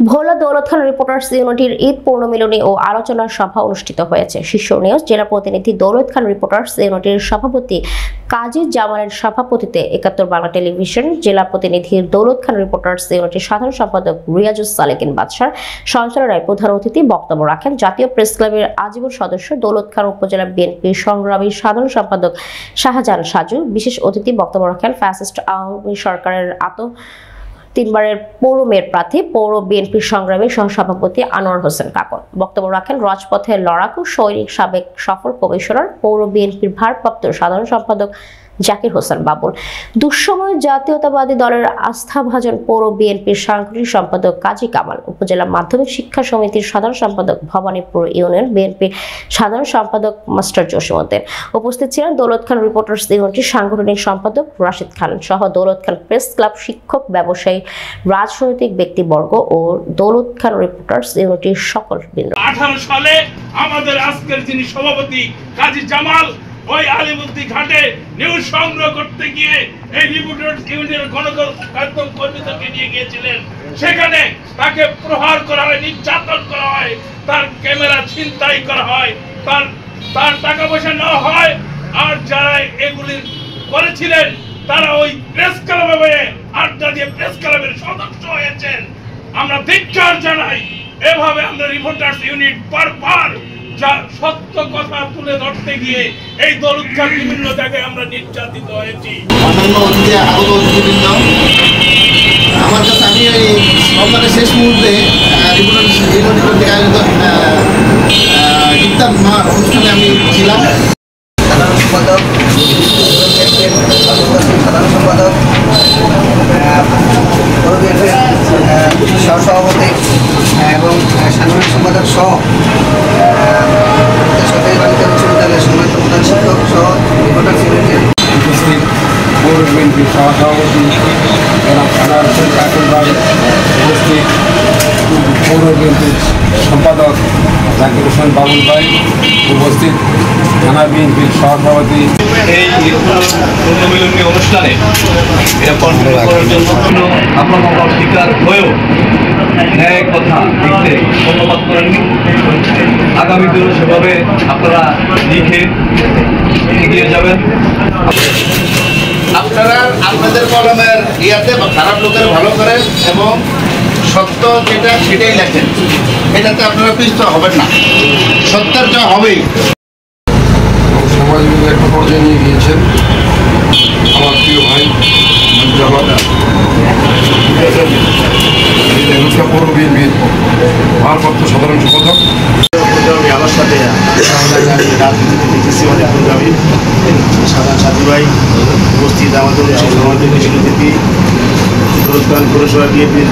ভোলা দৌলত খান reporters ইউনিটির Eid পূর্ণমিলনী ও আলোচনা সভা অনুষ্ঠিত হয়েছে। শীর্ষ নিউজ জেলা প্রতিনিধি দৌলত খান রিপোর্টার্স ইউনিটির সভাপতি কাজী জামালের সভাপতিত্বে ৭১ বাংলা টেলিভিশন জেলা প্রতিনিধি দৌলত খান রিপোর্টার্স ইউনিটির সাধারণ সম্পাদক রিয়াজুস সালেকিন বাদশার সঞ্চালনায় প্রধান অতিথি বক্তব্য রাখেন জাতীয় প্রেস ক্লাবের আজীবন সদস্য দৌলত খান উপজেলা বিএনপির সংগ্রামী সাধারণ সম্পাদক শাহজাহান সাজু। বিশেষ অতিথি বক্তব্য রাখেন ফ্যাসিস্ট আওয়ামী সরকারের তিনবারের পৌর মেয়র প্রার্থী পৌর বিএনপির সংগ্রামী সহসভাপতি আনোয়ার হোসেন কাকন। বক্তব্য রাখেন রাজপথের লড়াকু সৈনিক সাবেক সফল কমিশনার পৌর বিএনপির ভারপ্রাপ্ত সাধারণ সম্পাদক জাকির হোসেন বাবুল। দুঃসময় জাতীয়তাবাদী দলের আস্থাভাজন পৌর বিএনপির সাংগঠনিক সম্পাদক কাজী কামাল, উপজেলা মাধ্যমিক শিক্ষা সমিতির সাধারণ সম্পাদক ভবানীপুর ইউনিয়ন বিএনপির সাধারণ সম্পাদক মাস্টার জসিমউদ্দিন। উপস্থিত ছিলেন দৌলত খান রিপোর্টার্স ইউনিটির সাংগঠনিক সম্পাদক রাশিদ খান সহ দৌলত খান প্রেস ক্লাব, শিক্ষক, ব্যবসায়ী, রাজনৈতিক ব্যক্তিবর্গ ও দৌলত খান রিপোর্টার্স ইউনিটির সকল বৃন্দ। 18 সালে আমাদের আজকের যিনি সভাপতি কাজী জামাল ওই আলিমুদ্দি ঘাটে নিউজ সংগ্রহ করতে গিয়ে এই রিপোর্টার্স ইউনিয়নের গণমাধ্যম কর্মীদেরকে নিয়ে গিয়েছিলেন। সেখানে তাকে প্রহার করা হয়, নির্যাতন করা হয়, তার ক্যামেরা ছিনতাই করা হয়, তার টাকা পয়সা নেওয়া হয়। আর যারা এগুলি করেছিলেন তারা ওই প্রেস ক্লাবে আড্ডা দিয়ে প্রেস ক্লাবের সদস্য হয়েছেন। আমরা ধিক্কার জানাই। এভাবে আমরা রিপোর্টার্স ইউনিট বারবার যা সত্য কথা তুলে ধরতে গিয়ে এই দৌলত খান বিভিন্ন জায়গায় আমরা নির্যাতিত হয়েছি। আমার কাছে আমি এই সরকারের শেষ মুহূর্তে রিপোর্টার্স ইউনিটি কর্তৃক আয়োজিত ইফতার অনুষ্ঠানে আমি ছিলাম। সাধারণ সম্পাদক সহসভাপতি এবং সাংগঠনিক সম্পাদক সহ সরকারি বালিকা উচ্চ বিদ্যালয়ের সম্মানিত প্রধান শিক্ষক সহ রিপোর্টার্স ইউনিটির উপস্থিত পৌর বিএনপির সহসভাপতি আনোয়ার হোসেন কাকন ভাই, উপস্থিত পৌর বিএনপির সম্পাদক জাকির হোসেন বাবুল ভাই, উপস্থিত থানা বিএনপির সহসভাপতি। এই পূর্ণমিলনী অনুষ্ঠানে এরকম করার জন্য আপনার শিকার হয়েও ন্যায় কথা লিখতে ধন্যবাদ করেননি। আগামী দিনে সেভাবে আপনারা লিখে এগিয়ে যাবেন। আপনারা আপনাদের কলমের ইয়াতে খারাপ লোকের ভালো করেন এবং সত্য যেটা সেটাই লেখেন, এটাতে আপনারা পিছতে হবেন না, সত্যের যা হবেই। সমাজ একটা পর্যায়ে নিয়ে গিয়েছেন আমার প্রিয় ভাই পৌর বিএনপির ভারপ্রাপ্ত সাধারণ সম্পাদক। আমার সাথে রাজনীতিতে দেখেছি অনেক প্রোগ্রামে সাধারণ সাথী ভাই উপস্থিত, আমাদের সমাজের বিশেষ অতিথি দৌলত খান পৌরসভা বিএনপির